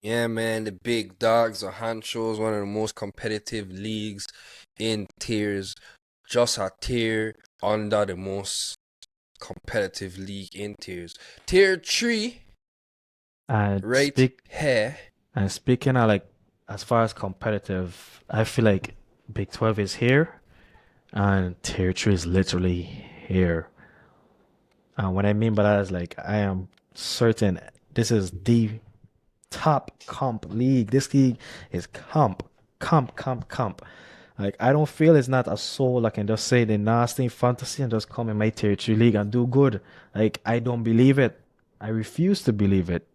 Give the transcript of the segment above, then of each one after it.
Yeah, man, the big dogs or Hancho is one of the most competitive leagues in tiers. Just a tier under the most competitive league in tiers. Tier 3, And right here. speaking of like as far as competitive, I feel like Big 12 is here and Tier 3 is literally here. And what I mean by that is like I am certain this is the top comp league. This league is comp. Like I don't feel it's not a soul I can just say the nasty fantasy and just come in my Tier 3 league and do good. Like I don't believe it. I refuse to believe it.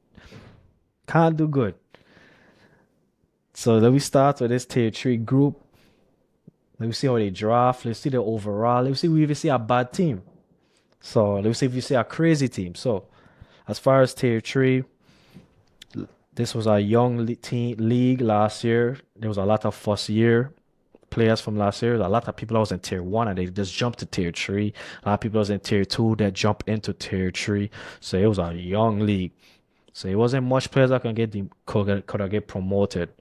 Can't do good. So let me start with this Tier 3 group. Let me see how they draft. Let's see the overall. Let's see if we even see a bad team. So let's see if you see a crazy team. So as far as Tier 3, this was a young team league last year. There was a lot of first year players from last year. A lot of people that was in Tier 1 and they just jumped to Tier 3. A lot of people that was in Tier 2 that jumped into Tier 3. So it was a young league. So it wasn't much players that could get promoted.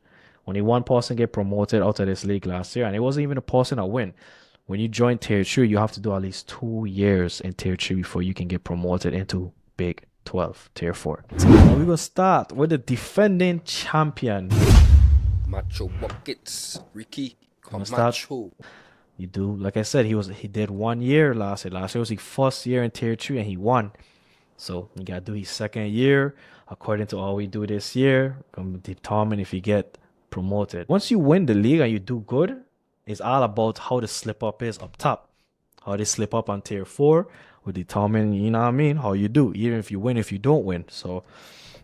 Only one person get promoted out of this league last year, and it wasn't even a person that win. When you join Tier 3, you have to do at least 2 years in Tier 3 before you can get promoted into Big 12, Tier 4. Now we're gonna start with the defending champion. Macho Buckets. Ricky We're gonna start. Camacho. You do, like I said, he did 1 year last year. Last year was his first year in Tier 3 and he won. So you gotta do his second year according to all we do this year. Come determine if you get promoted. Once you win the league and you do good, it's all about how the slip up is up top. How they slip up on tier 4 will determine, you know what I mean, how you do, even if you win, if you don't win. So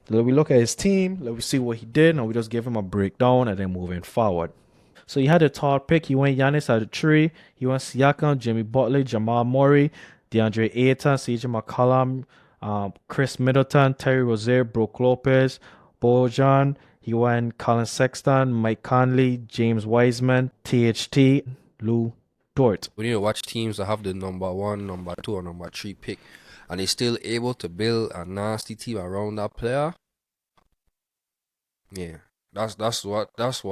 let me look at his team, let me see what he did, and we just give him a breakdown and then moving forward. So he had a tall pick. He went Giannis at the 3. He went Siakam, Jimmy Butler, Jamal Murray, DeAndre Ayton, CJ McCollum, Chris Middleton, Terry Rozier, Brook Lopez, Bojan. He went Colin Sexton, Mike Conley, James Wiseman, THT, Lou Dort. We need to watch teams that have the number one, number two, or number three pick, and they still able to build a nasty team around that player. Yeah, that's what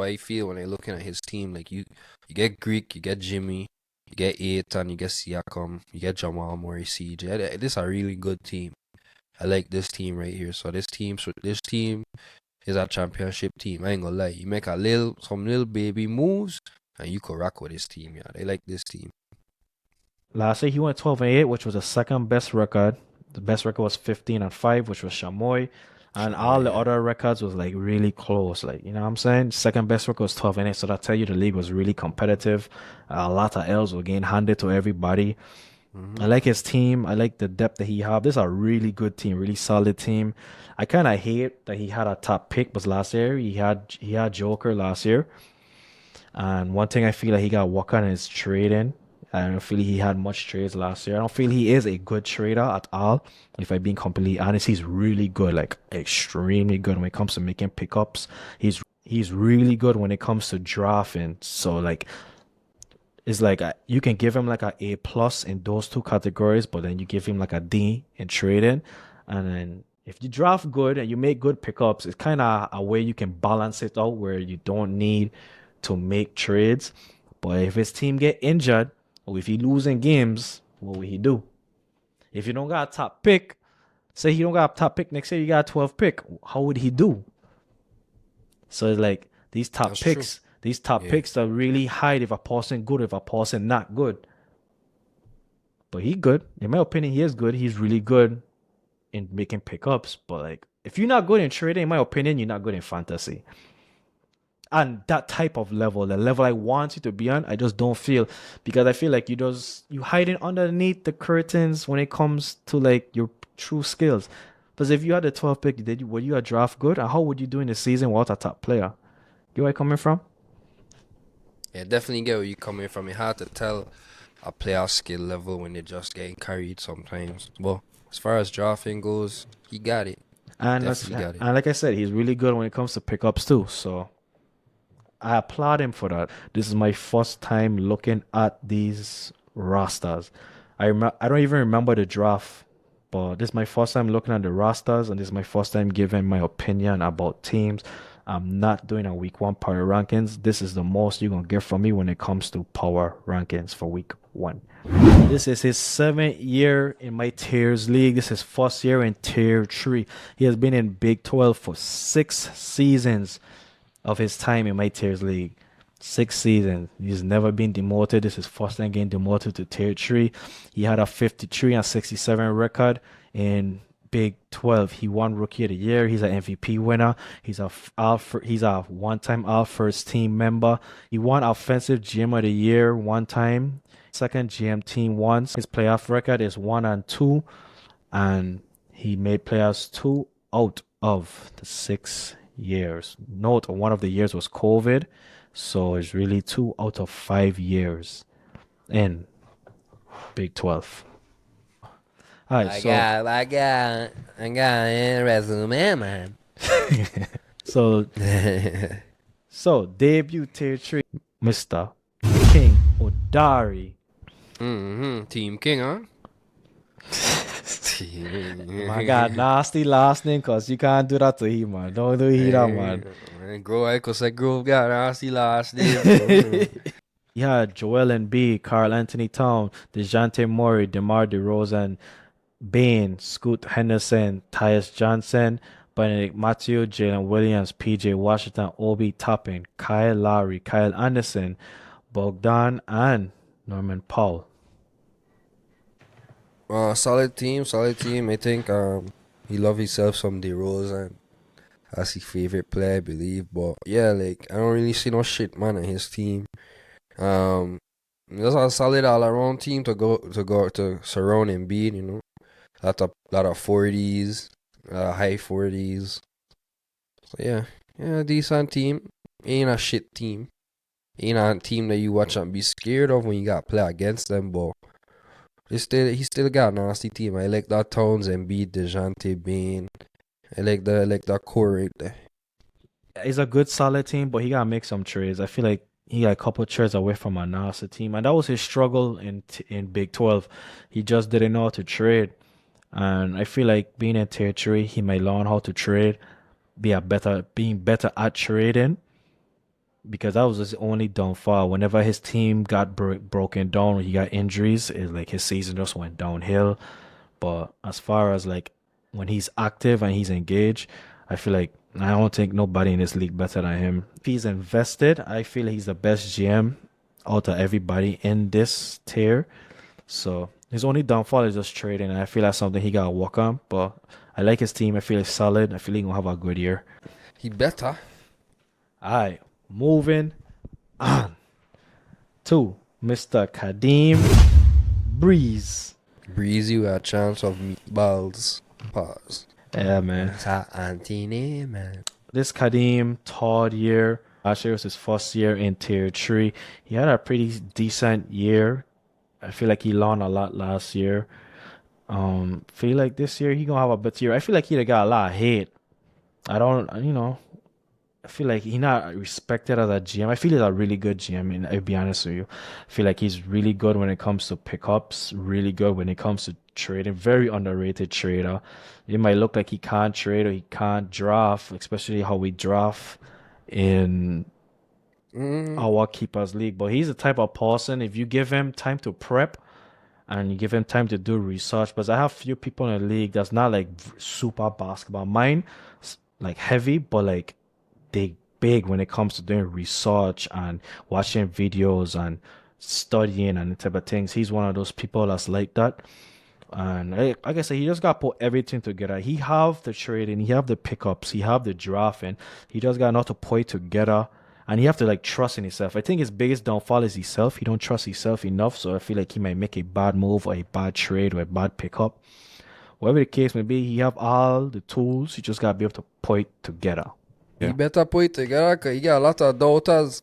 I feel when I looking at his team. Like you get Greek, you get Jimmy, you get Aiton, you get Siakam, you get Jamal Murray, CJ. This is a really good team. I like this team right here. So this team is a championship team. I ain't gonna lie. You make some little baby moves, and you could rock with this team. Yeah, they like this team. Last year he went 12-8, which was the second best record. The best record was 15-5, which was Chamoy. And all Shamoy, the yeah. other records was like really close. Like, you know what I'm saying? Second best record was 12-8. So that tell you the league was really competitive. A lot of L's were getting handed to everybody. I Mhm. like his team. I like the depth that he have. This is a really good team, really solid team. I kind of hate that he had a top pick, but last year he had Joker last year. And one thing I feel like he got work on is trading. I don't feel he had much trades last year. I don't feel he is a good trader at all. If I'm being completely honest, he's really good, like extremely good when it comes to making pickups. He's really good when it comes to drafting. So like it's like you can give him like a A plus in those two categories, but then you give him like a D in trading, and then if you draft good and you make good pickups, it's kind of a way you can balance it out where you don't need to make trades. But if his team get injured or if he losing games, what will he do? If you don't got a top pick, say he don't got a top pick next year, you got a 12 pick. How would he do? So it's like That's true. these top Yeah, picks that really hide if a person good, if a person not good. But he good. In my opinion, he is good. He's really good in making pickups. But like, if you're not good in trading, in my opinion, you're not good in fantasy. And that type of level, the level I want you to be on, I just don't feel because I feel like you hiding underneath the curtains when it comes to like your true skills. Because if you had a 12 pick, were you a draft good? And how would you do in the season without a top player? You where I coming from? yeah, definitely get where you coming from. It's hard to tell a player skill level when they're just getting carried sometimes. But as far as drafting goes, he got it. Definitely got it. And like I said, he's really good when it comes to pickups too. So I applaud him for that. This is my first time looking at these rosters. I don't even remember the draft. But this is my first time looking at the rosters, and this is my first time giving my opinion about teams. I'm not doing a week one power rankings. This is the most you're gonna get from me when it comes to power rankings for week one. This is his 7th year in my tiers league. This is his first year in tier 3. He has been in Big 12 for 6 seasons of his time in my tiers league. 6 seasons. He's never been demoted. This is first time getting demoted to tier 3. He had a 53 and 67 record in Big 12. He won Rookie of the Year. He's an MVP winner. He's a one-time All First Team member. He won Offensive GM of the Year one time. Second GM team once. His playoff record is 1-2, and he made playoffs 2 out of the 6 years. Note, one of the years was COVID, so it's really 2 out of 5 years in Big 12. All right, I got a resume, man. So debut tier 3, Mr. King Odari. Team King, huh? My God, nasty last name, cause you can't do that to him, man. Don't do it, man. Grow, I cause I grow got nasty last name. Yeah, Joel Embiid, Karl Anthony Towns, DeJounte Murray, DeMar DeRozan, Bane, Scoot Henderson, Tyus Johnson, Benedict Matthew, Jalen Williams, PJ Washington, Obi Toppin, Kyle Lowry, Kyle Anderson, Bogdan, and Norman Powell. Solid team. I think he love himself some DeRozan. That's his favorite player, I believe. But yeah, like I don't really see no shit man in his team. That's a solid all around team to surround Embiid, you know. Lot of 40s, high 40s. So yeah, decent team. Ain't a shit team. Ain't a team that you watch and be scared of when you got to play against them, but he still got a nasty team. I like that Towns, Embiid, DeJounte, Bane. I like that core right there. It's a good solid team, but he gotta make some trades. I feel like he got a couple trades away from a nasty team, and that was his struggle in Big 12. He just didn't know how to trade, and I feel like being in tier 3, he might learn how to trade, being better at trading, because that was his only downfall. Whenever his team got broken down, he got injuries. It's like his season just went downhill. But as far as like when he's active and he's engaged, I feel like I don't think nobody in this league better than him. If he's invested, I feel he's the best GM out of everybody in this tier. So his only downfall is just trading, and I feel that's something he gotta work on. But I like his team. I feel it's solid. I feel he gonna have a good year. He better. Alright, moving on to Mr. Kadeem Breeze. Breeze, you got a chance of meatballs. Pause. Yeah, man. Antony, man. This Kadeem, 3rd year. Last year was his first year in tier 3. He had a pretty decent year. I feel like he learned a lot last year. Feel like this year he gonna have a better year. I feel like he got a lot of hate. I feel like he's not respected as a GM. I feel he's a really good GM, and I'll be honest with you. I feel like he's really good when it comes to pickups, really good when it comes to trading. Very underrated trader. It might look like he can't trade or he can't draft, especially how we draft in our Keepers League. But he's the type of person, if you give him time to prep and you give him time to do research, because I have few people in the league that's not like super basketball. Mine, like heavy, but like they big when it comes to doing research and watching videos and studying and type of things. He's one of those people that's like that. And like I said, he just got to put everything together. He have the trading, he have the pickups, he have the drafting. He just got enough to put it together. And he have to like trust in himself. I think his biggest downfall is himself. He don't trust himself enough. So I feel like he might make a bad move or a bad trade or a bad pickup. Whatever the case may be, he have all the tools. He just got to be able to put it together. He better put it together because he got a lot of doubters.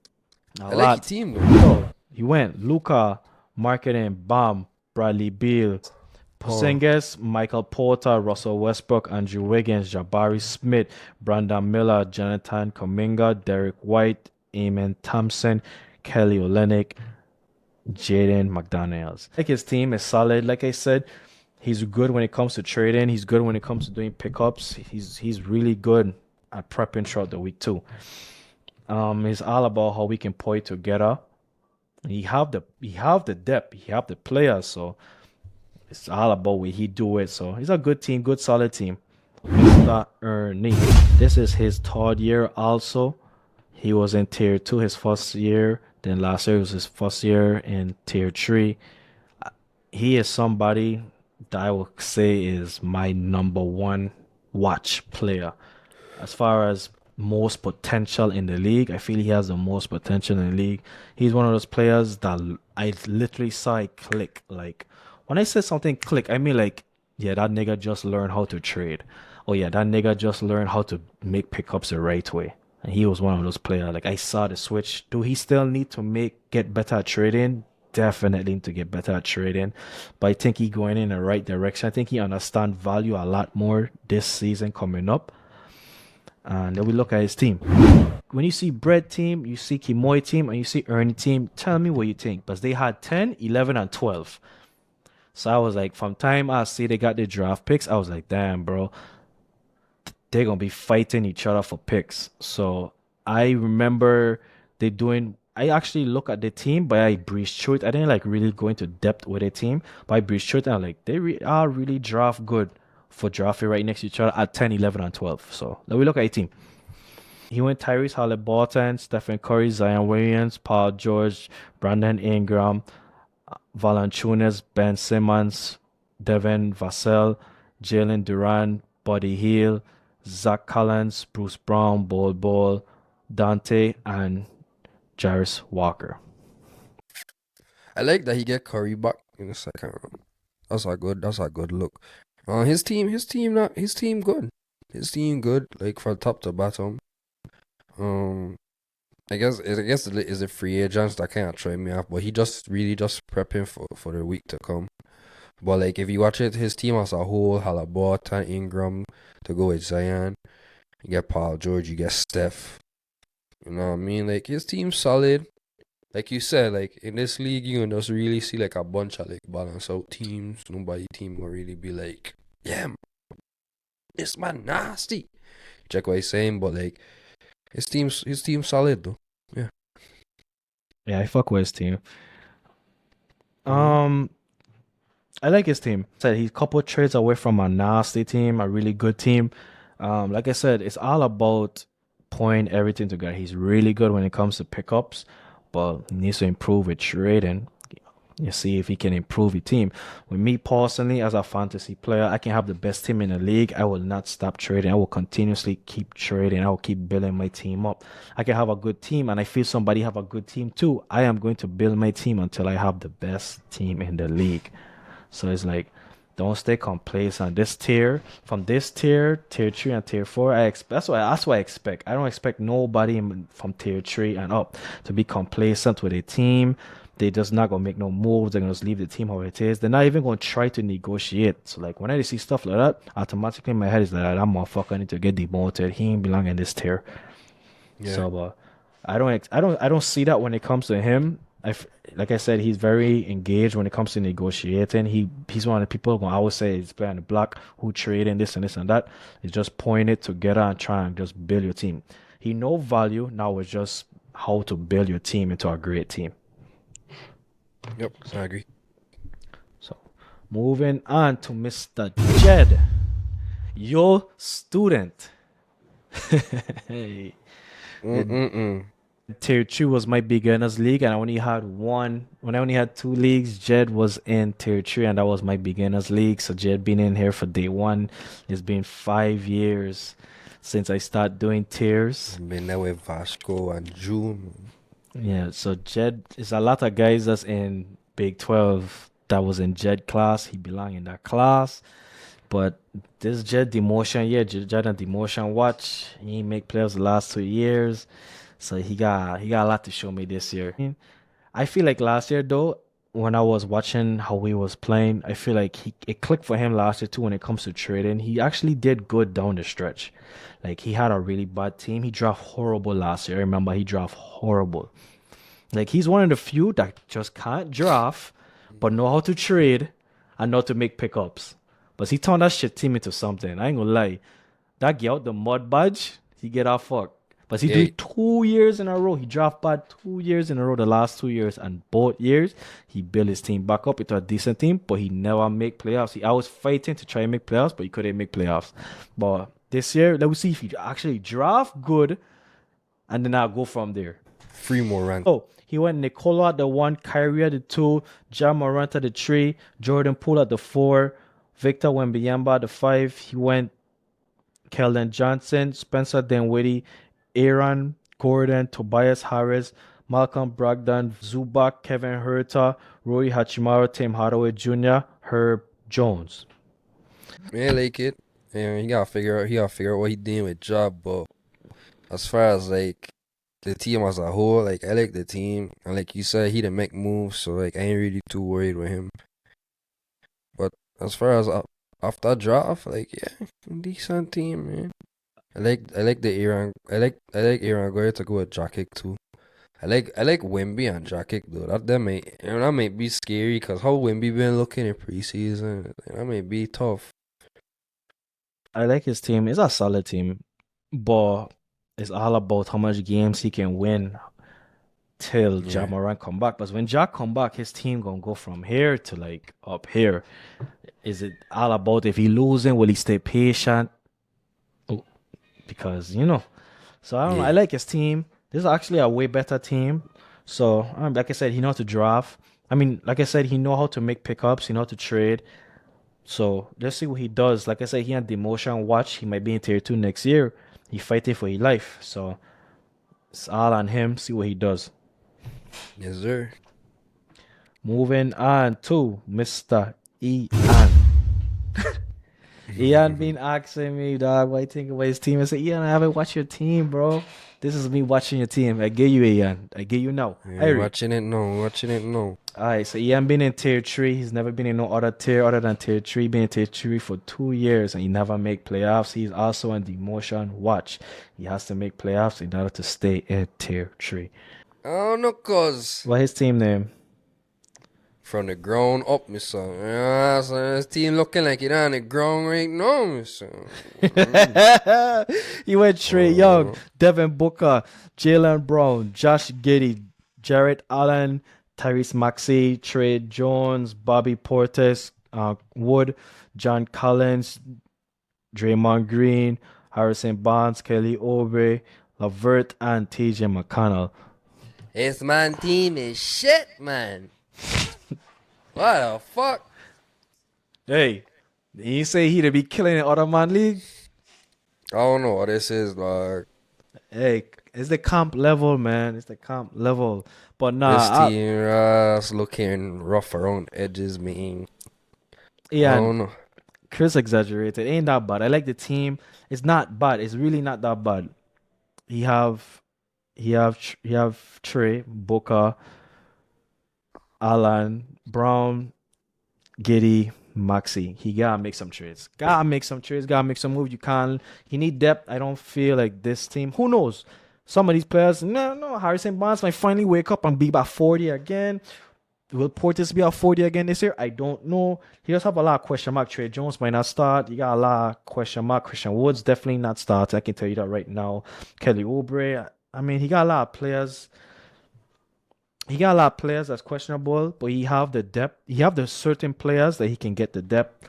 I like his team though. So he went Luka, Marketing, Bam, Bradley Beal, Porzingis, Michael Porter, Russell Westbrook, Andrew Wiggins, Jabari Smith, Brandon Miller, Jonathan Kuminga, Derek White, Amen Thompson, Kelly Olynyk, Jaden McDaniels. Like his team is solid. Like I said, He's good when it comes to trading. He's good when it comes to doing pickups. He's really good at prepping throughout the week too. It's all about how we can put it together. He have the depth, he have the players, so it's all about where he do it. So he's a good team, good solid team. Mr. Ernie. This is his third year also. He was in tier two his first year. Then last year was his first year in tier three. He is somebody that I would say is my number one watch player. As far as most potential in the league, I feel he has the most potential in the league. He's one of those players that I literally saw it click. Like when I say something click, I mean like, yeah, that nigga just learned how to trade. Oh yeah, that nigga just learned how to make pickups the right way. And he was one of those players. Like I saw the switch. Do he still need to get better at trading? Definitely need to get better at trading. But I think he going in the right direction. I think he understand value a lot more this season coming up. And then we look at his team. When you see Bread team, you see Kimoy team, and you see Ernie team, tell me what you think. Because they had 10, 11, and 12. So I was like, from time I see they got the draft picks, I was like, damn, bro, they're going to be fighting each other for picks. So I remember I actually look at the team, but I breezed through it. I didn't like really go into depth with the team, but I breezed through it and I'm like, are really draft good for drafting right next to each other at 10, 11, and 12. So let me look at a team. He went Tyrese Halliburton, Stephen Curry, Zion Williams, Paul George, Brandon Ingram, Valanciunas, Ben Simmons, Devin Vassell, Jalen Duran, Buddy Hield, Zach Collins, Bruce Brown, Bol, Dante, and Jarris Walker. I like that he get Curry back in the second round. That's a good look. His team good. His team good, like from top to bottom. I guess it's the free agents that kind of throw me off, but he just really just prepping for the week to come. But like if you watch it, his team as a whole, Halliburton, Ingram to go with Zion. You get Paul George, you get Steph. You know what I mean? Like his team's solid. Like you said, like in this league, you can just really see like a bunch of like balance out teams. Nobody team will really be like, yeah, this man nasty. Check what he's saying, but like his team's solid though. Yeah. Yeah, I fuck with his team. I like his team. Said he's a couple of trades away from a nasty team, a really good team. Like I said, it's all about putting everything together. He's really good when it comes to pickups, but he needs to improve with trading. You see if he can improve his team. With me personally, as a fantasy player, I can have the best team in the league. I will not stop trading. I will continuously keep trading. I will keep building my team up. I can have a good team, and I feel somebody have a good team too. I am going to build my team until I have the best team in the league. So it's like, don't stay complacent. From this tier 3 and tier 4, that's what I expect. I don't expect nobody from tier 3 and up to be complacent with a team. They just not gonna make no moves. They're gonna just leave the team how it is. They're not even gonna try to negotiate. So like when I see stuff like that, automatically in my head is like that motherfucker need to get demoted. He ain't belong in this tier. Yeah. So, but I don't see that when it comes to him. Like I said, he's very engaged when it comes to negotiating. He's one of the people who I always say is playing the block, who trading this and this and that. He's just putting it together and trying to just build your team. He know value. Now it's just how to build your team into a great team. Yep, I agree. So, moving on to Mr. Jed, your student. Hey. Tier 2 was my beginners league, and I only had one. When I only had 2 leagues, Jed was in tier 3, and that was my beginners league. So Jed been in here for day 1. It's been 5 years since I started doing tiers. I've been there with Vasco and June. Yeah, so Jed is a lot of guys that's in Big 12 that was in Jed class. He belonged in that class. But this Jed demotion, Jed and demotion watch. He ain't make playoffs the last 2 years. So he got a lot to show me this year. I feel like last year though, when I was watching how he was playing, I feel like it clicked for him last year too when it comes to trading. He actually did good down the stretch. Like he had a really bad team. He drafted horrible last year. I remember he drafted horrible. Like he's one of the few that just can't draft but know how to trade and not to make pickups. But he turned that shit team into something. I ain't gonna lie. That get out the mud badge, he get out fucked. But he do Yeah, it 2 years in a row. He draft bad 2 years in a row, the last 2 years, and both years he built his team back up into a decent team, but he never make playoffs. He always fighting to try and make playoffs, but he couldn't make playoffs. But this year, let's see if he actually draft good, and then I'll go from there. 3 more rounds. Oh, he went Nicola at the 1, Kyrie at the 2, Ja Morant at the 3, Jordan Poole at the 4, Victor Wembanyama at the 5. He went Keldon Johnson, Spencer Dinwiddie, Aaron Gordon, Tobias Harris, Malcolm Brogdon, Zubac, Kevin Herter, Rory Hachimura, Tim Hardaway Jr., Herb Jones. Yeah, I like it. Yeah, he gotta figure out what he doing with job, but as far as like the team as a whole, like I like the team. And like you said, he didn't make moves, so like I ain't really too worried with him. But as far as after draft, like yeah, decent team, man. I like the I like Aaron Gordon to go with Drakic too. I like Wemby and Drakic though. That may be scary because how Wemby been looking in preseason, that may be tough. I like his team. It's a solid team, but it's all about how much games he can win till Ja Yeah, Morant come back. But when Ja come back, his team gonna go from here to like up here. Is it all about if he losing, will he stay patient? Oh, because So I don't know. I yeah. like his team. This is actually a way better team. So like I said, he know how to draft. I mean, like I said, he know how to make pickups. He know how to trade. So let's see what he does. Like I said, he had demotion watch. He might be in tier 2 next year. He fighting for his life. So it's all on him. See what he does. Yes, sir. Moving on to Mr. Ian. Ian been asking me, dog, what you think about his team? I said, Ian, I haven't watched your team, bro. This is me watching your team. I get you, Ian. I get you now. Yeah, Irie. watching it now, watching it now. Alright, so Ian been in tier 3. He's never been in no other tier other than tier 3. Been in tier 3 for 2 years and he never make playoffs. He's also on demotion watch. He has to make playoffs in order to stay in tier 3. Oh no, cuz What his team name? from the ground up, my son. Yeah, so his team looking like it on the ground right now, my son. He went Trey Young, Devin Booker, Jalen Brown, Josh Giddey, Jarrett Allen, Tyrese Maxey, Trey Jones, Bobby Portis, Wood, John Collins, Draymond Green, Harrison Barnes, Kelly Oubre, Lavert, and TJ McConnell. This man team is shit, man. What the fuck? Hey, you say he to be killing the other man league? I don't know what this is, like. Hey, it's the comp level, man. It's the comp level. But This nah, team is looking rough around edges, man. I yeah, don't know. Chris exaggerated. It ain't that bad. I like the team. It's not bad. It's really not that bad. He have Trey, Booker, Allen, Brown, Giddy, Maxi. He gotta make some trades. Gotta make some trades. Gotta make some moves. You can't. He need depth. I don't feel like this team. Who knows? Some of these players. No. Harrison Barnes might finally wake up and be about 40 again. Will Portis be at 40 again this year? I don't know. He does have a lot of question mark. Trey Jones might not start. You got a lot of question mark. Christian Woods definitely not start. I can tell you that right now. Kelly Oubre. I mean, he got a lot of players. He got a lot of players that's questionable, but he have the depth. He have the certain players that he can get the depth.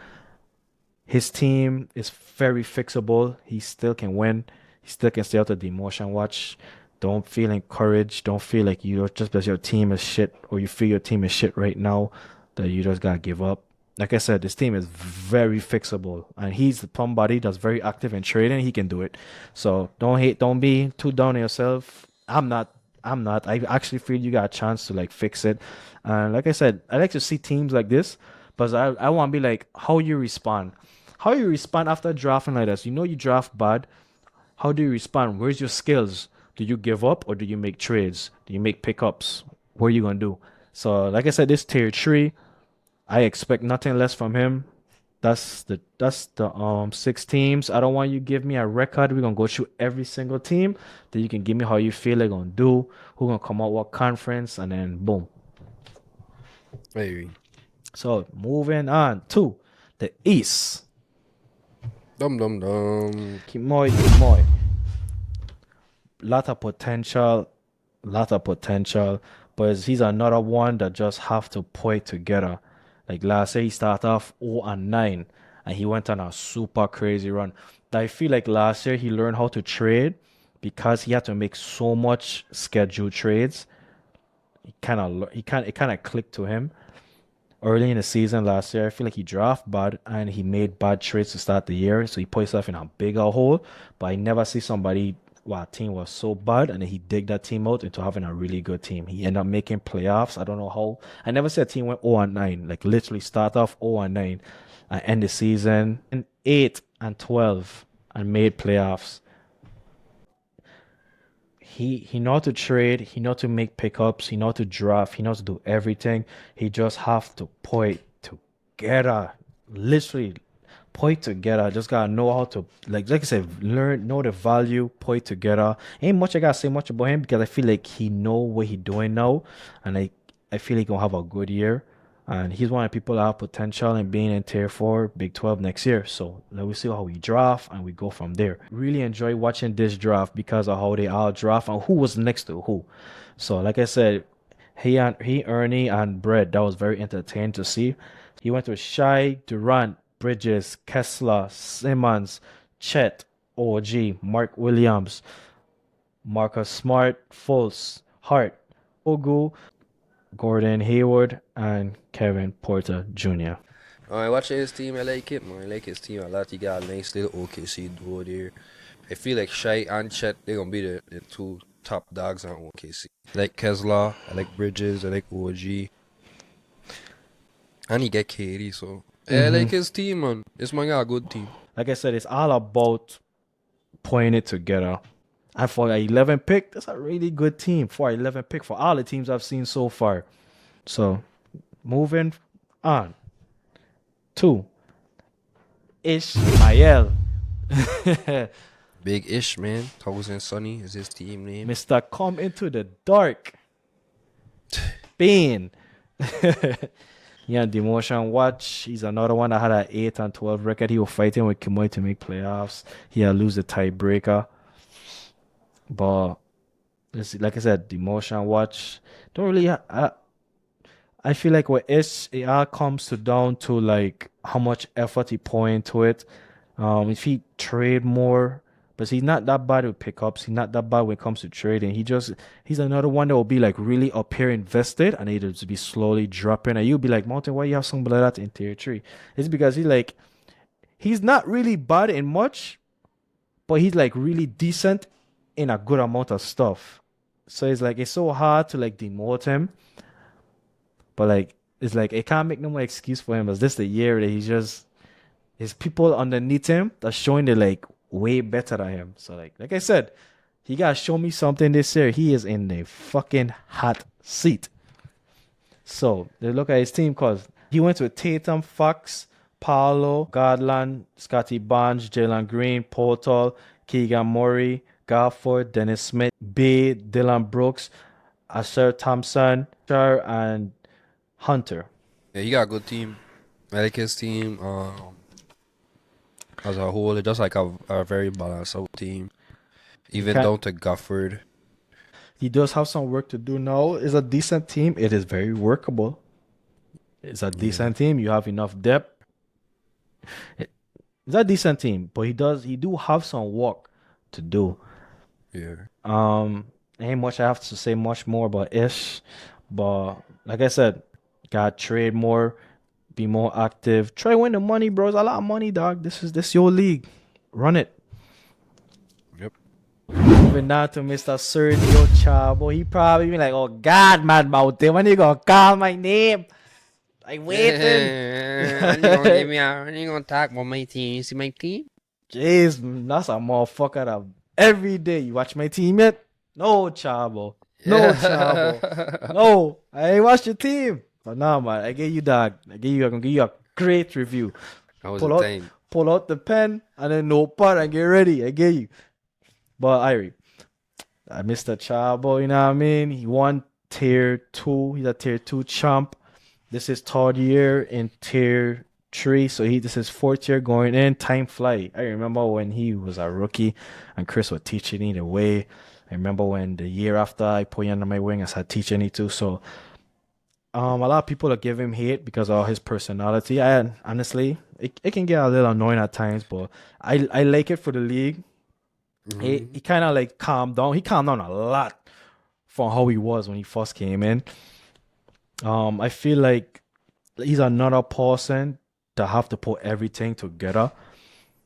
His team is very fixable. He still can win. He still can stay out of the demotion watch. Don't feel encouraged. Don't feel like you just because your team is shit or you feel your team is shit right now that you just gotta give up. Like I said, this team is very fixable, and he's somebody that's very active in trading. He can do it. So don't hate. Don't be too down on yourself. I'm not. I actually feel you got a chance to like fix it. And like I said, I like to see teams like this, but I want to be like how you respond. How you respond after drafting like this. You draft bad. How do you respond? Where's your skills? Do you give up or do you make trades? Do you make pickups? What are you gonna do? So like I said, this tier 3, I expect nothing less from him. That's the 6 teams. I don't want you to give me a record. We're gonna go through every single team. Then you can give me how you feel they're gonna do, who gonna come out what conference, and then boom. Maybe. So moving on to the East. Dum dum dum. Kimoy, Kimoy. Lot of potential, but he's another one that just have to put it together. Like last year, he started off 0-9, and he went on a super crazy run. I feel like last year he learned how to trade because he had to make so much scheduled trades. It kind of clicked to him early in the season last year. I feel like he drafted bad and he made bad trades to start the year, so he put himself in a bigger hole. But I never see somebody. Wow, team was so bad, and then he dig that team out into having a really good team. He ended up making playoffs. I don't know how. I never said a team went 0-9. Like literally start off 0-9 and end the season in 8-12 and made playoffs. He know how to trade, he know how to make pickups, he know how to draft, he knows to do everything. He just have to put it together. Literally put it together. Just gotta know how to like I said, learn, know the value, put it together. Ain't much I gotta say much about him because I feel like he know what he doing now, and I feel he gonna have a good year. And he's one of the people that have potential in being in Tier 4 Big 12 next year. So let me see how we draft and we go from there. Really enjoy watching this draft because of how they all draft and who was next to who. So like I said, Ernie and Brett, that was very entertaining to see. He went with Shai, Durant, Bridges, Kessler, Simmons, Chet, OG, Mark Williams, Marcus Smart, Fultz, Hart, Ogu, Gordon Hayward, and Kevin Porter Jr. I watch his team. I like it, man. I like his team a lot. He got a nice little OKC duo there. I feel like Shai and Chet, they're gonna be the two top dogs on OKC. I like Kessler, I like Bridges, I like OG, and he get KD. So I like his team, man. This man got a good team. Like I said, it's all about putting it together. And for an 11 pick, that's a really good team for an 11 pick for all the teams I've seen so far. So, moving on to Ishmael. Big Ish, man. Thousand Sunny is his team name. Mr. Come Into the Dark. Bane. Yeah, demotion watch. He's another one that had an 8-12 record. He was fighting with Kimoy to make playoffs. He had lose the tiebreaker. But like I said, demotion watch. Don't really. I feel like with Ish, it all comes down to like how much effort he put into it. If he trade more, but he's not that bad with pickups. He's not that bad when it comes to trading. He's another one that will be like really up here invested and it'll just be slowly dropping. And you'll be like, Mountain, why you have somebody like that in tier 3? It's because he's not really bad in much, but he's like really decent in a good amount of stuff. So it's so hard to like demote him. But like it's like it can't make no more excuse for him. As this the year that his people underneath him that's showing they like way better than him. So like I said, he gotta show me something this year. He is in a fucking hot seat. So they look at his team cause he went with Tatum, Fox, Paolo, Garland, Scotty Barnes, Jalen Green, Portal, Keegan Murray, Garford, Dennis Smith, Bay, Dylan Brooks, Asher Thompson, Char, and Hunter. Yeah, he got a good team. I like his team. As a whole, it's just like a very balanced out team. Even down to Gafford. He does have some work to do now. It's a decent team. It is very workable. It's a decent team. You have enough depth. It's a decent team, but he do have some work to do. Yeah. Ain't much I have to say much more about Ish. But like I said, gotta trade more, be more active. Try win the money, bro. It's a lot of money, dog. This your league. Run it. Yep. Moving on to Mr. Sergio Chabo. He probably be like, oh God, Mad Mountain, when you gonna call my name? I waiting. When you gonna talk about my team? You see my team? Jeez, that's a motherfucker that every day. You watch my team yet? No, Chabo. No, Chabo. No, I ain't watched your team. But nah, man, I gave you dog. I'm gonna give you a great review. Pull out the pen and then notepad and get ready. I gave you. But Irie, Mr. Chabo, you know what I mean? He won tier 2. He's a tier 2 champ. This is third year in tier three, so he this is fourth year going in. Time fly. I remember when he was a rookie and Chris was teaching me the way. I remember when the year after I put him under my wing, I started teaching it too. So a lot of people are giving him hate because of his personality. And honestly, it can get a little annoying at times, but I like it for the league. He kind of like calmed down. He calmed down a lot from how he was when he first came in. I feel like he's another person that have to put everything together.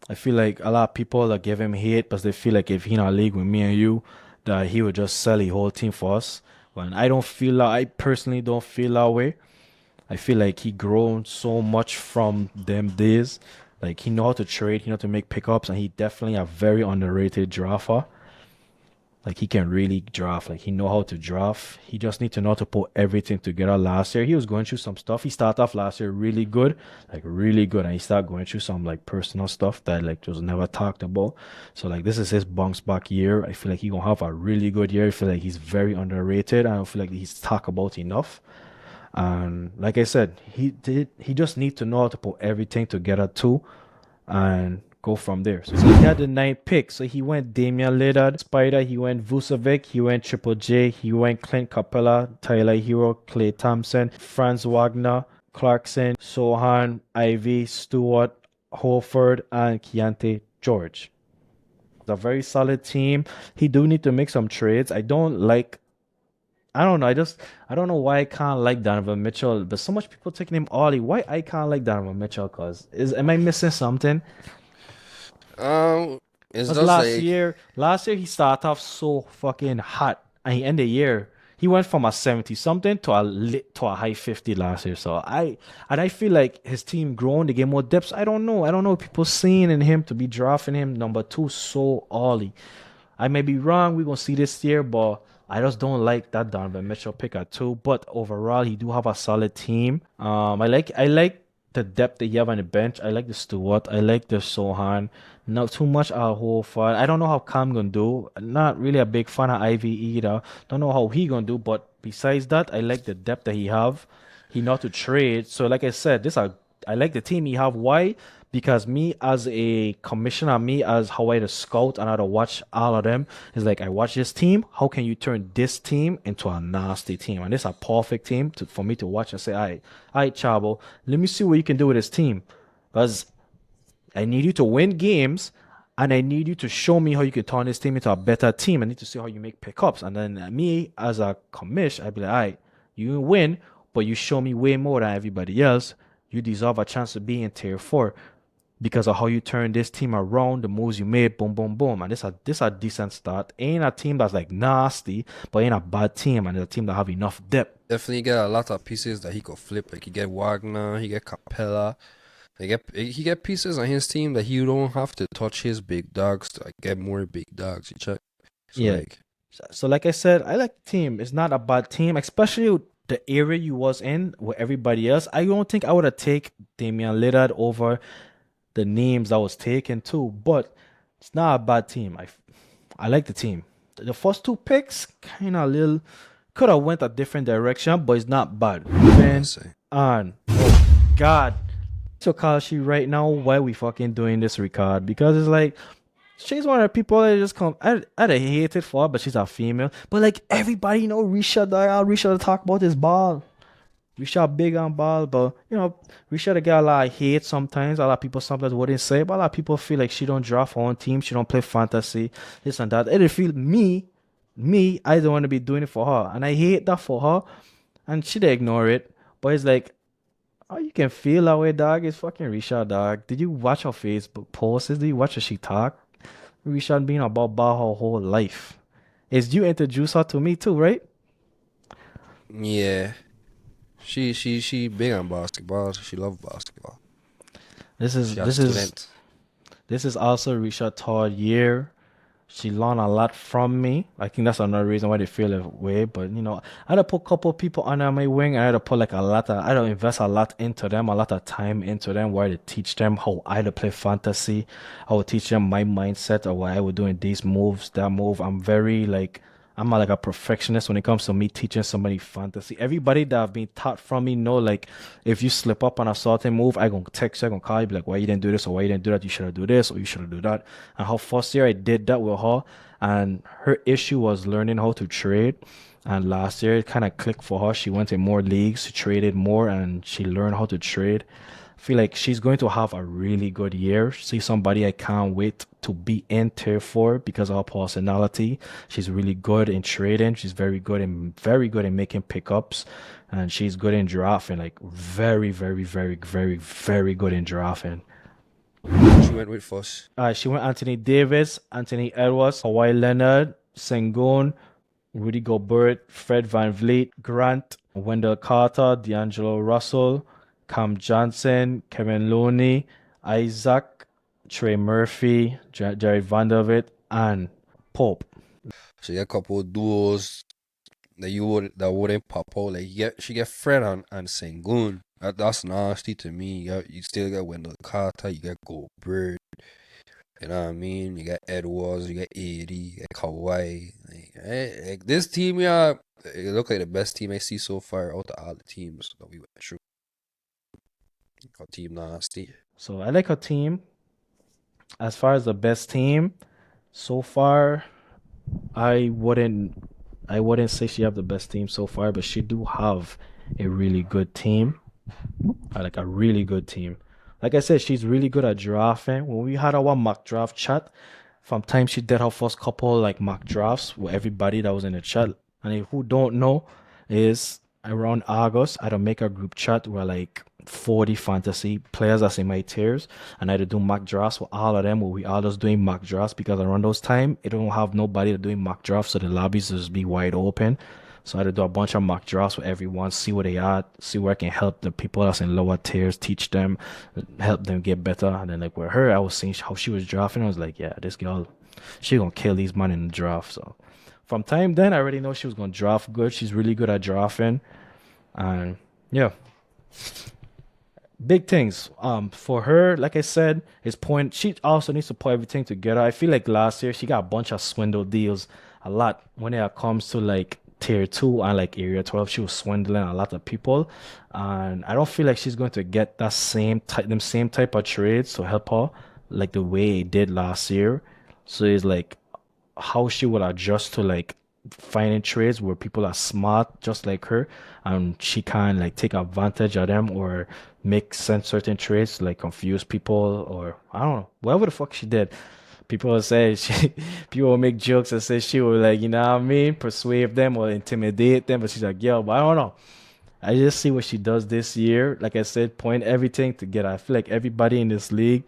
I feel like a lot of people are giving him hate because they feel like if he in a league with me and you, that he would just sell the whole team for us. When I don't feel that, I personally don't feel that way. I feel like he grown so much from them days. Like he know how to trade, he know how to make pickups, and he definitely a very underrated drafter. Like he can really draft. Like he know how to draft. He just need to know how to put everything together. Last year he was going through some stuff. He started off last year really good, like really good, and he started going through some like personal stuff that like was never talked about. So like this is his bounce back year. I feel like he gonna have a really good year. I feel like he's very underrated. I don't feel like he's talked about enough. And like I said, he just need to know how to put everything together too and go from there. So he had the ninth pick. So he went Damian Lillard, Spider, he went Vucevic, he went Triple J, he went Clint Capella, Tyler Hero, Clay Thompson, Franz Wagner, Clarkson, Sohan, Ivy, Stewart, Holford, and Keontae George. It's a very solid team. He do need to make some trades. I don't know. I don't know why I can't like Donovan Mitchell, but so much people taking him early. Why I can't like Donovan Mitchell? Cause am I missing something? Um, it's Cause just like last year he started off so fucking hot, and he ended the year. He went from a 70 something to a high 50 last year. So I feel like his team grown, they get more depth. I don't know. I don't know what people seeing in him to be drafting him number two so early. I may be wrong. We're gonna see this year, but I just don't like that Donovan Mitchell pick at two. But overall, he do have a solid team. I like the depth that you have on the bench. I like the Stewart. I like the Sohan. Not too much Al Horford. I don't know how Cam gonna do. Not really a big fan of Ivy either. Don't know how he gonna do. But besides that, I like the depth that he have. He know to trade. So like I said, I like the team he have. Why? Because me as a commissioner, me as how I the scout and how to watch all of them is like I watch this team. How can you turn this team into a nasty team? And this is a perfect team for me to watch and say, all right, Chavo, let me see what you can do with this team. Because I need you to win games, and I need you to show me how you can turn this team into a better team. I need to see how you make pickups. And then me as a commish, I'd be like, all right, you win, but you show me way more than everybody else. You deserve a chance to be in tier four because of how you turn this team around, the moves you made, boom, boom, boom. And this a decent start. Ain't a team that's like nasty, but ain't a bad team, and it's a team that have enough depth. definitely get a lot of pieces that he could flip. Like he get Wagner, he get Capella. He get pieces on his team that he don't have to touch his big dogs to like, get more big dogs. You check. So Yeah. like So like I said, I like the team. It's not a bad team, especially with the area you was in with everybody else. I don't think I would have take Damian Lillard over the names that was taken too, but it's not a bad team. I like the team. The first two picks kind of little could have went a different direction, but it's not bad. I Moving say, on. Oh God. So Kashi, right now, why we fucking doing this record? Because it's like she's one of the people that just come. I hate it for her, but she's a female. But like everybody know Risha, Risha talk about his ball. Risha big on ball, but Risha get a lot of hate sometimes. A lot of people sometimes wouldn't say, but a lot of people feel like she don't draft her own team, she don't play fantasy, this and that. And they feel I don't want to be doing it for her, and I hate that for her, and she they ignore it. But it's like, oh, you can feel that way, dog. It's fucking Risha, dog. Did you watch her Facebook posts? Did you watch her she talk? Risha being about her whole life. Is you introduce her to me too, right? yeah, she big on basketball. She love basketball. This is She a this is student. this is also Risha third year. She learned a lot from me. I think that's another reason why they feel that way. But I had to put a couple people under my wing. I had to put like I had to invest a lot into them, a lot of time into them, where to teach them how I to play fantasy. I would teach them my mindset of why I was doing these moves, that move. I'm like a perfectionist when it comes to me teaching somebody fantasy. Everybody that have been taught from me know like if you slip up on a certain move, I gonna text you, I gonna call you, be like, why you didn't do this or why you didn't do that? You should have do this or you should have do that. And how first year I did that with her, and her issue was learning how to trade. And last year it kind of clicked for her. She went in more leagues, she traded more, and she learned how to trade. I feel like she's going to have a really good year. She's somebody I can't wait to be in tier four because of her personality. She's really good in trading. She's very good in making pickups, and she's good in drafting. Like very good in drafting. She went with first. She went Anthony Davis, Anthony Edwards, Kawhi Leonard, Sengun, Rudy Gobert, Fred Van Vliet, Grant, Wendell Carter, D'Angelo Russell, Cam Johnson, Kevin Looney, Isaac, Trey Murphy, Jared Vanderbilt, and Pope. So you get a couple of duos that wouldn't pop out. Like she get Fred and Sengun. That's nasty to me. You still get Wendell Carter, you get Gobert. You know what I mean? You got Edwards, you got AD, you got Kawhi. Like this team, yeah, it look like the best team I see so far out of all the teams that we went through. Our team nasty. So I like her team. As far as the best team, so far, I wouldn't say she have the best team so far, but she do have a really good team. I like a really good team. Like I said, she's really good at drafting. When we had our mock draft chat, from time she did her first couple like mock drafts with everybody that was in the chat. And who don't know is around August, I don't make a group chat where like 40 fantasy players that's in my tiers, and I had to do mock drafts with all of them where we all just doing mock drafts because around those time it don't have nobody to doing mock drafts, so the lobbies just be wide open. So I had to do a bunch of mock drafts with everyone, see where they are, see where I can help the people that's in lower tiers, teach them, help them get better. And then like with her, I was seeing how she was drafting. I was like, yeah, this girl, she gonna kill these men in the draft. So from time then, I already know she was gonna draft good. She's really good at drafting, and yeah, big things. For her, like I said, is point. She also needs to put everything together. I feel like last year she got a bunch of swindle deals, a lot when it comes to like tier 2 and like area 12. She was swindling a lot of people, and I don't feel like she's going to get that same type of trades to help her like the way it did last year. So it's like how she would adjust to like finding trades where people are smart just like her, and she can like take advantage of them or make sense certain trades to, like confuse people, or I don't know, whatever the fuck she did. People will say people will make jokes and say she will like, you know what I mean, persuade them or intimidate them, but she's like, yo, but I don't know. I just see what she does this year. Like I said, point everything together. I feel like everybody in this league,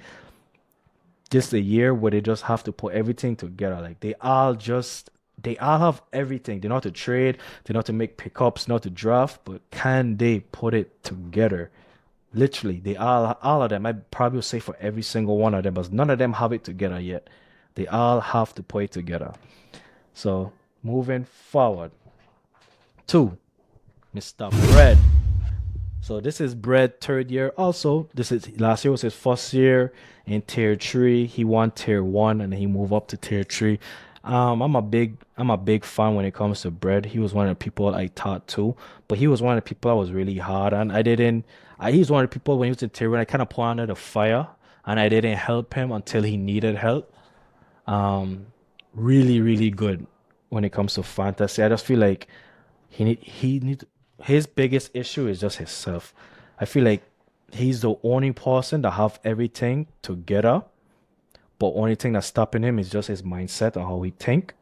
just a year where they just have to put everything together. Like they all have everything. They know how to trade, they know how to make pickups, they know how to draft, but can they put it together? Literally, they all of them. I probably will say for every single one of them, but none of them have it together yet. They all have to put it together. So moving forward to Mr. Bread. So this is Bread third year. Also, this is last year was his first year in tier 3. He won tier 1 and then he moved up to tier 3. I'm a big fan when it comes to Bread. He was one of the people I taught to, but he was one of the people I was really hard on. He was one of the people when he was in tier 1, I kind of put under the fire, and I didn't help him until he needed help. Really good when it comes to fantasy. I just feel like he need his biggest issue is just himself. I feel like he's the only person that have everything together, but only thing that's stopping him is just his mindset and how he think.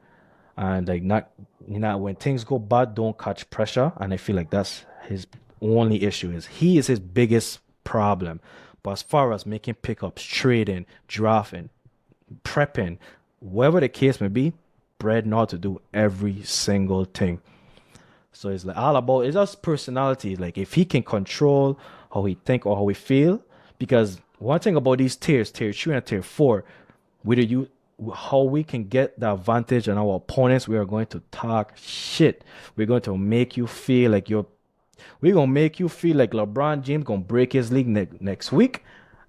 And like not, when things go bad, don't catch pressure. And I feel like that's his only issue. He is his biggest problem. But as far as making pickups, trading, drafting, prepping, whatever the case may be, Bread know how to do every single thing. So it's like all about, it's just personality. Like if he can control how he think or how he feel, because one thing about these tiers, tier 3 and tier 4, how we can get the advantage on our opponents, we are going to talk shit. We're going to make you feel like LeBron James gonna break his league next week,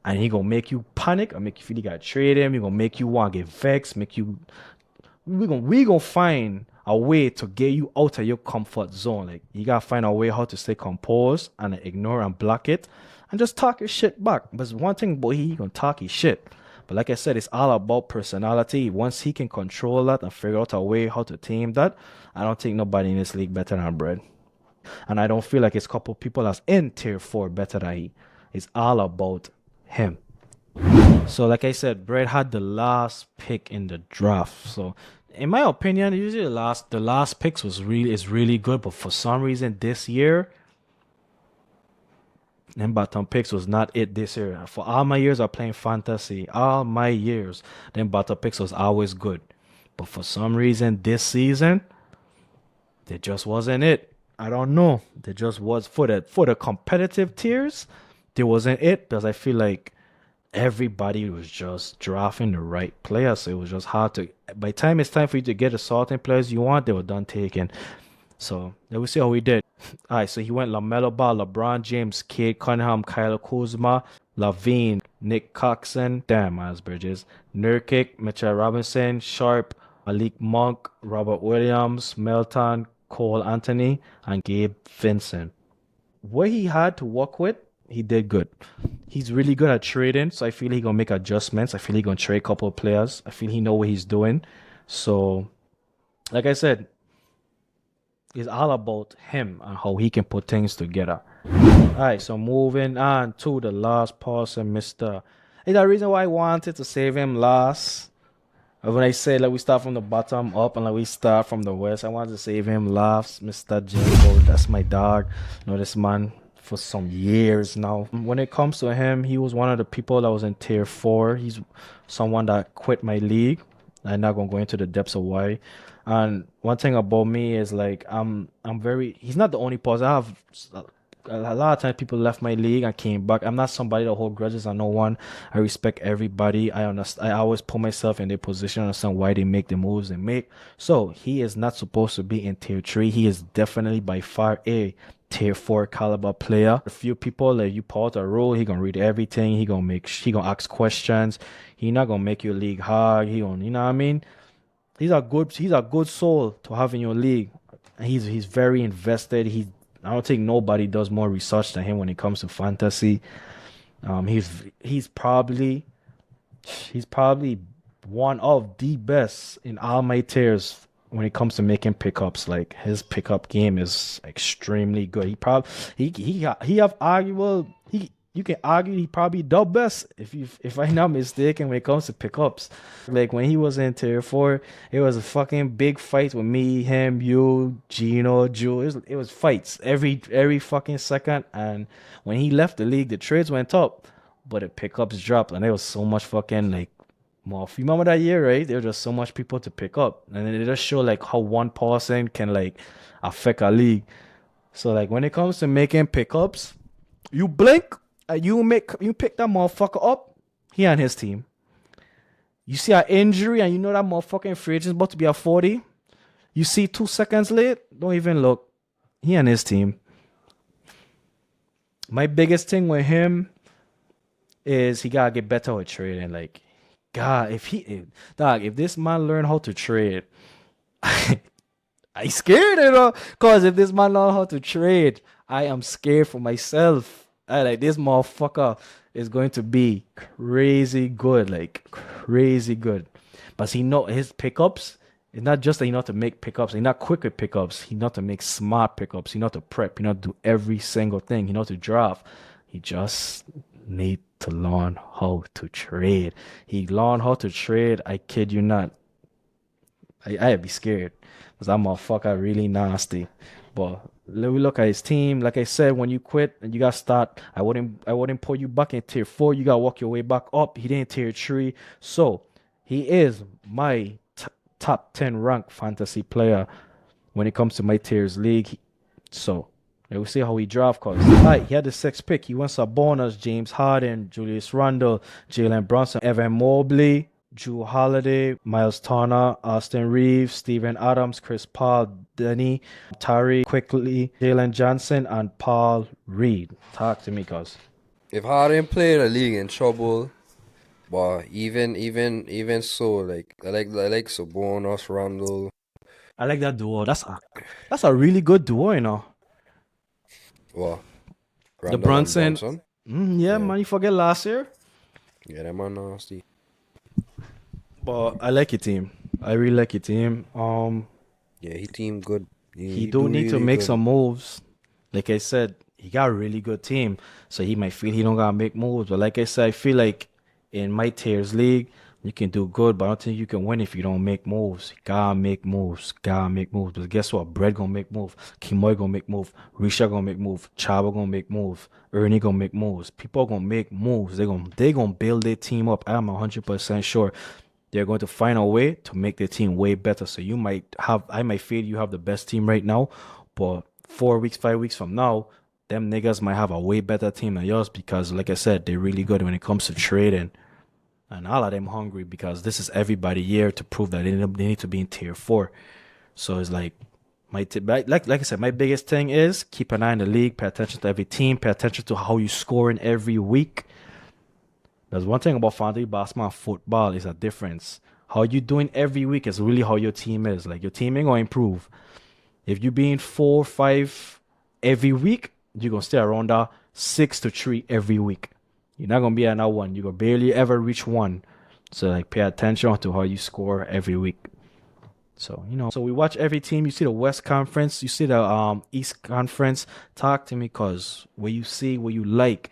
and he gonna make you panic and make you feel you gotta trade him. He gonna make you want to get vexed, we gonna find a way to get you out of your comfort zone. Like you gotta find a way how to stay composed and ignore and block it and just talk your shit back. But it's one thing, boy, he gonna talk his shit. But like I said, it's all about personality. Once he can control that and figure out a way how to tame that, I don't think nobody in this league better than Bread. And I don't feel like it's a couple people that's in tier 4 better than he. It's all about him. So like I said, Bread had the last pick in the draft. So in my opinion, usually the last picks is really good, but for some reason this year, them bottom picks was not it this year. For all my years of playing fantasy, all my years, them bottom picks was always good. But for some reason this season, they just wasn't it. I don't know. They just was for the competitive tiers, there wasn't it because I feel like everybody was just drafting the right players. So it was just hard to. By the time it's time for you to get the sorting players you want, they were done taking. So let me see how we did. All right, so he went LaMelo Ball, LeBron James, Cade Cunningham, Kyle Kuzma, Lavine, Nick Coxon, damn Miles Bridges, Nurkic, Mitchell Robinson, Sharp, Malik Monk, Robert Williams, Melton, Cole Anthony, and Gabe Vincent. What he had to work with, he did good. He's really good at trading, so I feel he gonna make adjustments. I feel he gonna trade a couple of players. I feel he know what he's doing. So, like I said, it's all about him and how he can put things together. All right, so moving on to the last person, Mr. Is the reason why I wanted to save him last. When I say like we start from the bottom up and like we start from the west, I wanted to save him last, Mr. Jimbo. That's my dog. You know this man for some years now. When it comes to him, he was one of the people that was in tier 4. He's someone that quit my league. I'm not gonna go into the depths of why. And one thing about me is like I'm very. He's not the only person. I have a lot of times people left my league and came back. I'm not somebody that hold grudges on no one. I respect everybody. I understand. I always put myself in their position, understand why they make the moves they make. So he is not supposed to be in tier 3. He is definitely by far a tier 4 caliber player. A few people like you put out a rule, he gonna read everything. He gonna ask questions. He not gonna make your league hard. He gonna, you know what I mean? He's a good soul to have in your league. He's very invested. I don't think nobody does more research than him when it comes to fantasy. He's probably one of the best in all my tiers when it comes to making pickups. Like his pickup game is extremely good. He have arguable he you can argue he probably the best if I'm not mistaken when it comes to pickups. Like when he was in tier 4, it was a fucking big fight with me, him, you, Gino, Drew. It was fights every fucking second. And when he left the league, the trades went up, but the pickups dropped, and there was so much fucking like more. You remember that year, right? There was just so much people to pick up, and then it just show like how one person can like affect a league. So like when it comes to making pickups, you blink and you pick that motherfucker up, he on his team. You see an injury and you know that motherfucking free agent's about to be at 40. You see 2 seconds late, don't even look. He on his team. My biggest thing with him is he gotta get better with trading. Like, God, if this man learn how to trade, I scared, you know, cause if this man learn how to trade, I am scared for myself. I like this motherfucker is going to be crazy good, like crazy good. But he know his pickups. It's not just that he know to make pickups. He's not quick with pickups. He know to make smart pickups. He know to prep. He know to do every single thing. He know to draft. He just need to learn how to trade. He learn how to trade. I kid you not. I'd be scared because that motherfucker really nasty. But let me look at his team. Like I said, when you quit and you got to start, I wouldn't put you back in tier 4. You got to walk your way back up. He didn't tier 3. So he is my top 10 ranked fantasy player when it comes to my tiers league. So we'll see how he draft cause. Right, he had the 6th pick. He went Sabonis, James Harden, Julius Randle, Jalen Brunson, Evan Mobley, Drew Holiday, Miles Turner, Austin Reeves, Steven Adams, Chris Paul, Denny, Tari Quickly, Jalen Johnson, and Paul Reed. Talk to me, cuz. If Harden played a league in trouble, but even so, like I like Sabonis, Randle, I like that duo. That's a really good duo, you know. Well, The Randall and Brunson. Bronson. Yeah, Yeah, man, you forget last year. yeah, them are nasty. But I like your team. I really like your team. Yeah, he team good. He He do do need to really make good. some moves. Like I said, he got a really good team, so he might feel he don't gotta make moves. But like I said, I feel like in my tiers league, you can do good, but I don't think you can win if you don't make moves. Gotta make moves. Gotta make moves. But guess what? Brett gonna make moves. Kimoy gonna make moves. Risha gonna make moves. Chaba gonna make moves. Ernie gonna make moves. People gonna make moves. They gonna build their team up. I'm 100% sure they're going to find a way to make their team way better. So I might feel you have the best team right now, but 4 weeks, 5 weeks from now, them niggas might have a way better team than yours because, like I said, they're really good when it comes to trading. And all of them hungry because this is everybody here to prove that they need to be in tier four. So it's like like I said, my biggest thing is keep an eye on the league, pay attention to every team, pay attention to how you score in every week. There's one thing about fantasy basketball and football is a difference. How you doing every week is really how your team is. Like your team ain't gonna improve. If you being 4 5 every week, you're gonna stay around that 6 to 3 every week. You're not gonna be at that one. You're gonna barely ever reach one. So like pay attention to how you score every week. So so we watch every team. You see the West Conference, you see the East Conference. Talk to me, cause what you see, what you like.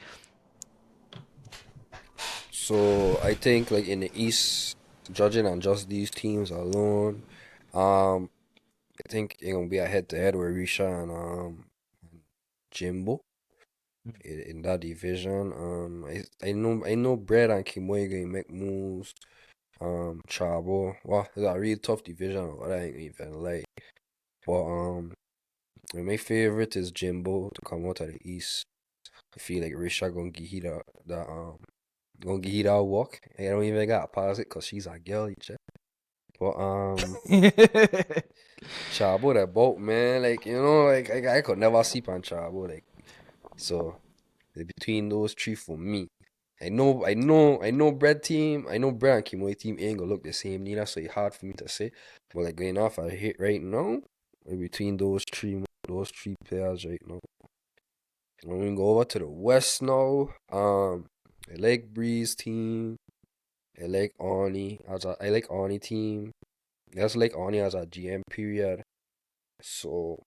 So I think like in the East, judging on just these teams alone, um, I think it's gonna be a head-to-head with Risha and Jimbo in that division. I know Brad and Kimoy gonna make moves. Chabo, well, it's a really tough division. What I ain't even like, but my favorite is Jimbo to come out of the East. I feel like Risha gonna give he that walk. I don't even got to pause it because she's a girl, you check. But Chabo that boat man, like like I could never sleep on Chabo, like so. Between those three for me. I know Bread team, I know Bread and Kimoy team ain't gonna look the same neither, so it's hard for me to say. But like going off I hit right now, between those three players right now. I'm gonna go over to the West now. I like Breeze team. I like Arnie team. I just like Arnie as a GM period. So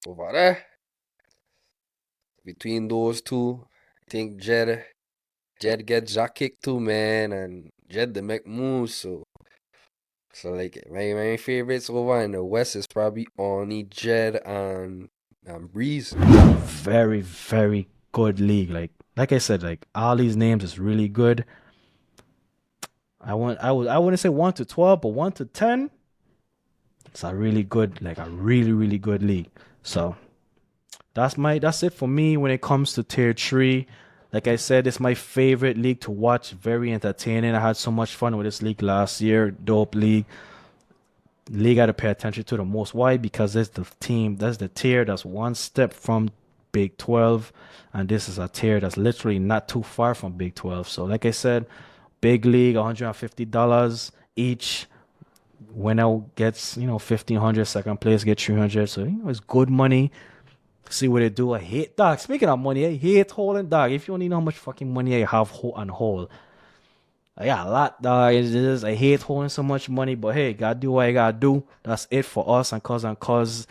over there, between those two, I think Jed get jack kicked too, man, and Jed the make moves. So like my favorites over in the West is probably Arnie, Jed, and Breeze. Very, very good league. Like I said, like all these names is really good. I wouldn't say 1 to 12, but 1 to 10. It's a really good, like a really, really good league. So that's it for me when it comes to tier three. Like I said, it's my favorite league to watch. Very entertaining. I had so much fun with this league last year. Dope league. League I got to pay attention to the most. Why? Because that's the tier that's one step from Big 12, and this is a tier that's literally not too far from Big 12. So, like I said, big league, $150 each. Winner gets 1,500. Second place get 300. So it's good money. See what they do. I hate dog. Speaking of money, I hate holding dog. If you don't know how much fucking money I have on hold, I got a lot, dog. I hate holding so much money, but hey, gotta do what I gotta do. That's it for us and cause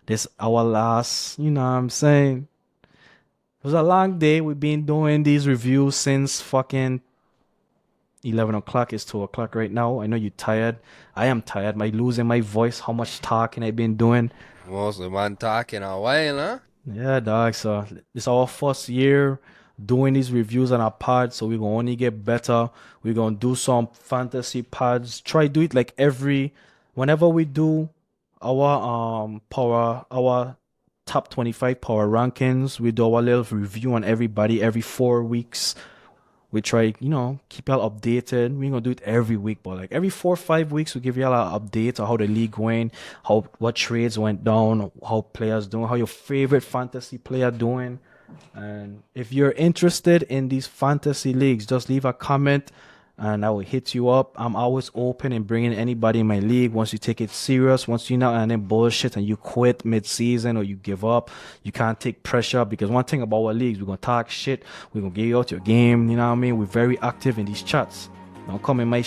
this our last, you know what I'm saying? It was a long day. We've been doing these reviews since fucking 11 o'clock. It's 2 o'clock right now. I know you're tired. I am tired. Am I losing my voice? How much talking I've been doing? Most of the man talking a while, huh? Yeah, dog. So it's our first year doing these reviews on our pod, so we're gonna only get better. We're gonna do some fantasy pods. Try do it like whenever we do our top 25 power rankings, we do our little review on everybody every 4 weeks. We try, keep y'all updated. We ain't gonna do it every week, but like every 4 or 5 weeks, we give y'all an update on how the league went, what trades went down, how players doing, how your favorite fantasy player doing. And if you're interested in these fantasy leagues, just leave a comment and I will hit you up. I'm always open in bringing anybody in my league. Once you take it serious, once you know and then bullshit and you quit mid-season or you give up, you can't take pressure. Because one thing about our leagues, we're gonna talk shit. We're gonna get you out your game. You know what I mean? We're very active in these chats. Don't come in my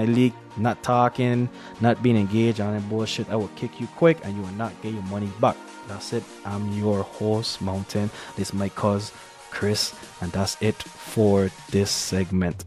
league, not talking, not being engaged on that bullshit. I will kick you quick and you will not get your money back. That's it. I'm your host, Mountain. This is my cuz, Chris, and that's it for this segment.